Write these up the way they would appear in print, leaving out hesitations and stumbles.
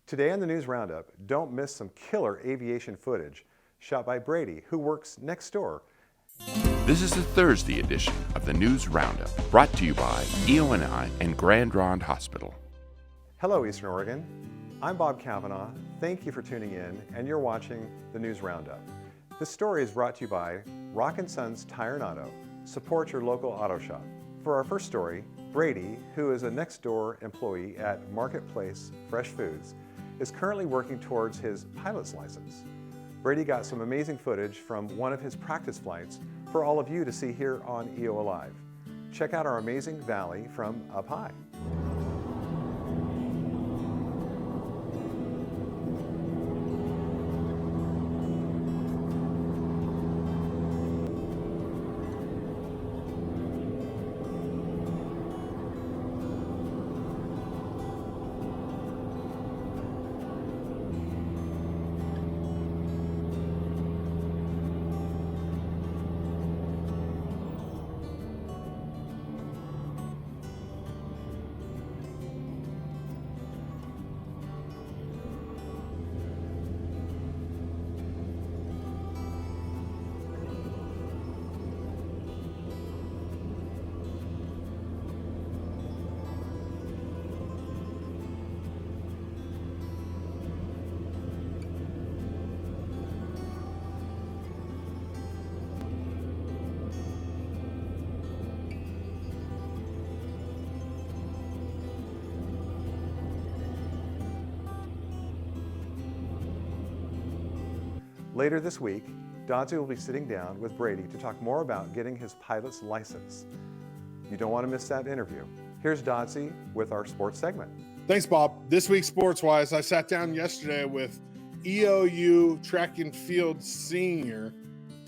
Today on the News Roundup, don't miss some killer aviation footage shot by Brady, who works next door. This is the Thursday edition of the News Roundup, brought to you by EONI and Grande Hospital. Hello, Eastern Oregon. I'm Bob Cavanaugh. Thank you for tuning in, and you're watching the News Roundup. This story is brought to you by Rock & Sons Tire and Auto. Support your local auto shop. For our first story, Brady, who is a next-door employee at Marketplace Fresh Foods, is currently working towards his pilot's license. Brady got some amazing footage from one of his practice flights for all of you to see here on EO Alive. Check out our amazing valley from up high. Later this week, Dodzy will be sitting down with Brady to talk more about getting his pilot's license. You don't want to miss that interview. Here's Dodzy with our sports segment. Thanks, Bob. This week, sports-wise, I sat down yesterday with EOU track and field senior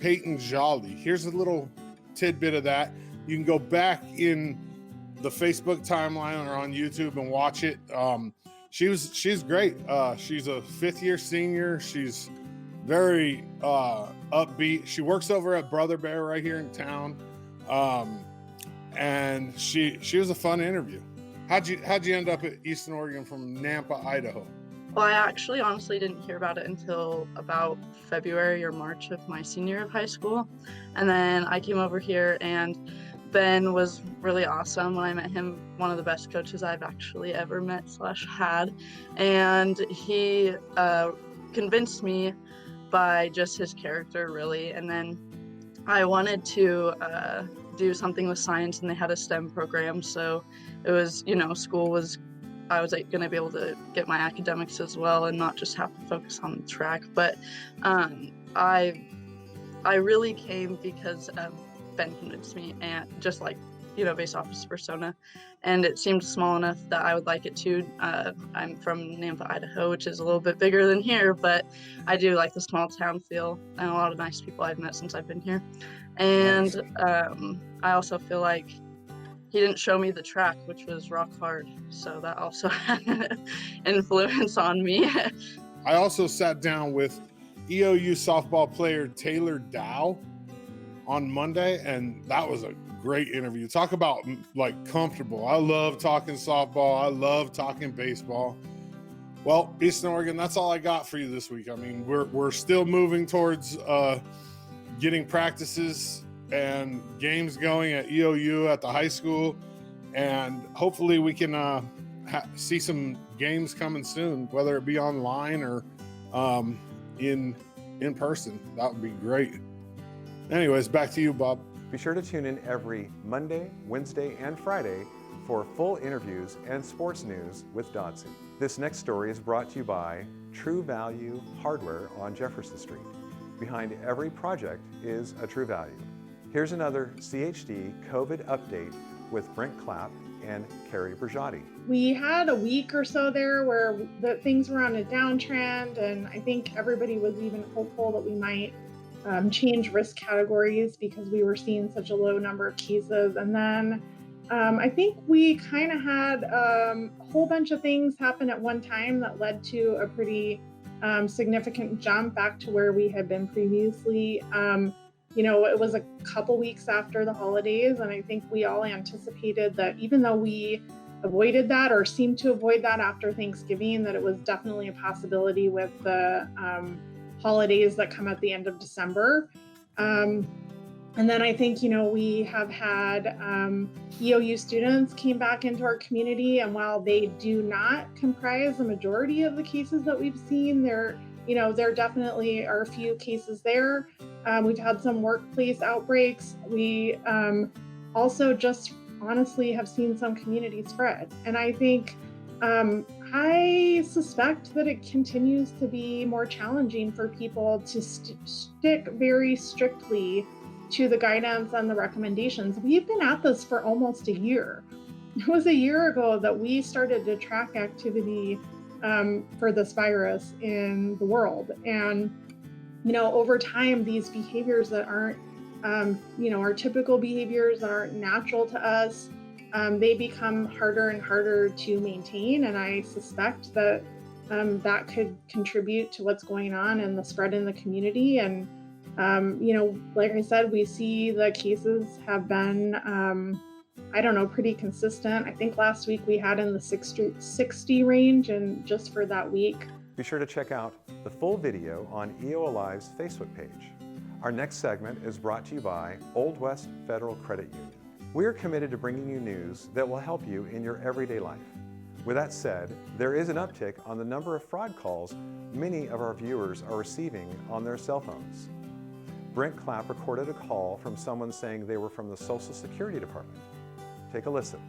Peyton Jolly. Here's a little tidbit of that. You can go back in the Facebook timeline or on YouTube and watch it. She's great. She's a fifth-year senior. She's very upbeat. She works over at Brother Bear right here in town, and she was a fun interview. How'd you end up at Eastern Oregon from Nampa, Idaho? Well, I actually honestly didn't hear about it until about February or March of my senior year of high school, and then I came over here, and Ben was really awesome. When I met him, one of the best coaches I've actually ever met / had, and he convinced me by just his character, really. And then I wanted to do something with science, and they had a STEM program, so it was, I was going to be able to get my academics as well and not just have to focus on the track. But I really came because Ben convinced me, and just based off his persona, and it seemed small enough that I would like it too. I'm from Nampa, Idaho, which is a little bit bigger than here, but I do like the small town feel and a lot of nice people I've met since I've been here. And I also feel like he didn't show me the track, which was rock hard, so that also had an influence on me. I also sat down with EOU softball player Taylor Dow on Monday, and that was a great interview. Talk about comfortable. I love talking softball. I love talking baseball. Well, Eastern Oregon, that's all I got for you this week. I mean, we're still moving towards getting practices and games going at EOU at the high school, and hopefully we can see some games coming soon, whether it be online or in person. That would be great. Anyways, back to you, Bob. Be sure to tune in every Monday, Wednesday, and Friday for full interviews and sports news with Dodzy. This next story is brought to you by True Value Hardware on Jefferson Street. Behind every project is a True Value. Here's another CHD COVID update with Brent Clapp and Carrie Bergiotti. We had a week or so there where things were on a downtrend, and I think everybody was even hopeful that we might change risk categories because we were seeing such a low number of cases. And then I think we kind of had a whole bunch of things happen at one time that led to a pretty significant jump back to where we had been previously. It was a couple weeks after the holidays, and I think we all anticipated that even though we avoided that or seemed to avoid that after Thanksgiving, that it was definitely a possibility with the holidays that come at the end of December. And then I think, we have had EOU students came back into our community, and while they do not comprise the majority of the cases that we've seen, there definitely are a few cases there. We've had some workplace outbreaks. We also just honestly have seen some community spread. And I think I suspect that it continues to be more challenging for people to stick very strictly to the guidance and the recommendations. We've been at this for almost a year. It was a year ago that we started to track activity for this virus in the world. And, over time, these behaviors that aren't, our typical behaviors that aren't natural to us, they become harder and harder to maintain. And I suspect that that could contribute to what's going on and the spread in the community. And like I said, we see the cases have been, pretty consistent. I think last week we had in the 60 range, and just for that week. Be sure to check out the full video on EOLive's Facebook page. Our next segment is brought to you by Old West Federal Credit Union. We are committed to bringing you news that will help you in your everyday life. With that said, there is an uptick on the number of fraud calls many of our viewers are receiving on their cell phones. Brent Clapp recorded a call from someone saying they were from the Social Security Department. Take a listen.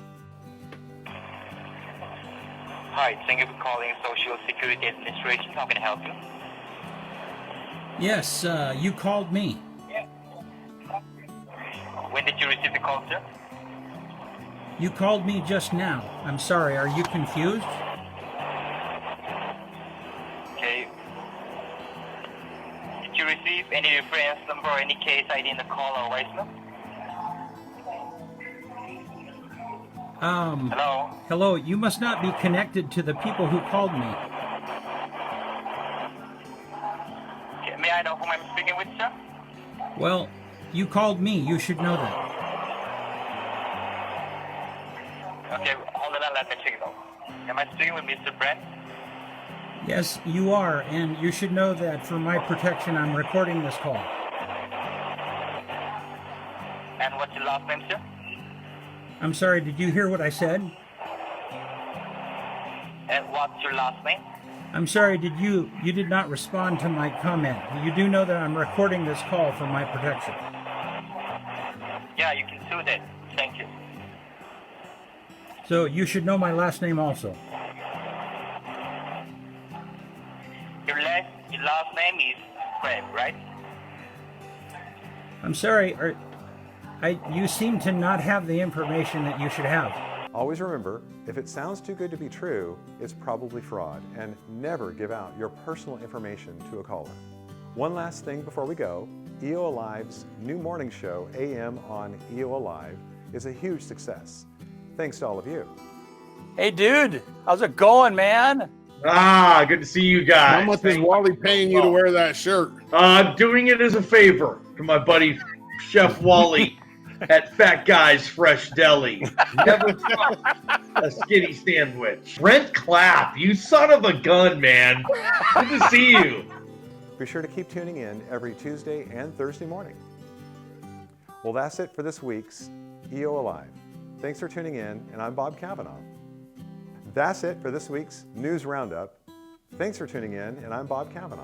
Hi, thank you for calling Social Security Administration. How can I help you? Yes, you called me. When did you receive the call, sir? You called me just now. I'm sorry, are you confused? Okay. Did you receive any reference number or any case ID in the call or voicemail? Hello? Hello, you must not be connected to the people who called me. Okay, may I know whom I'm speaking with, sir? Well, you called me. You should know that. Okay, hold on, let me check it out. Am I speaking with Mr. Brent? Yes, you are, and you should know that for my protection, I'm recording this call. And what's your last name, sir? I'm sorry, did you hear what I said? And what's your last name? I'm sorry, you did not respond to my comment. You do know that I'm recording this call for my protection. Yeah, you can do that. Thank you. So you should know my last name also. Your last name is Brent, right? I'm sorry, you seem to not have the information that you should have. Always remember, if it sounds too good to be true, it's probably fraud, and never give out your personal information to a caller. One last thing before we go, EO Alive's new morning show, AM on EO Alive, is a huge success. Thanks to all of you. Hey, dude, how's it going, man? Good to see you guys. How much is Wally paying you to wear that shirt? I'm doing it as a favor to my buddy Chef Wally at Fat Guy's Fresh Deli. Never touched a skinny sandwich. Brent Clapp, you son of a gun, man. Good to see you. Be sure to keep tuning in every Tuesday and Thursday morning. Well, that's it for this week's EO Alive. Thanks for tuning in, and I'm Bob Cavanaugh. That's it for this week's News Roundup. Thanks for tuning in, and I'm Bob Cavanaugh.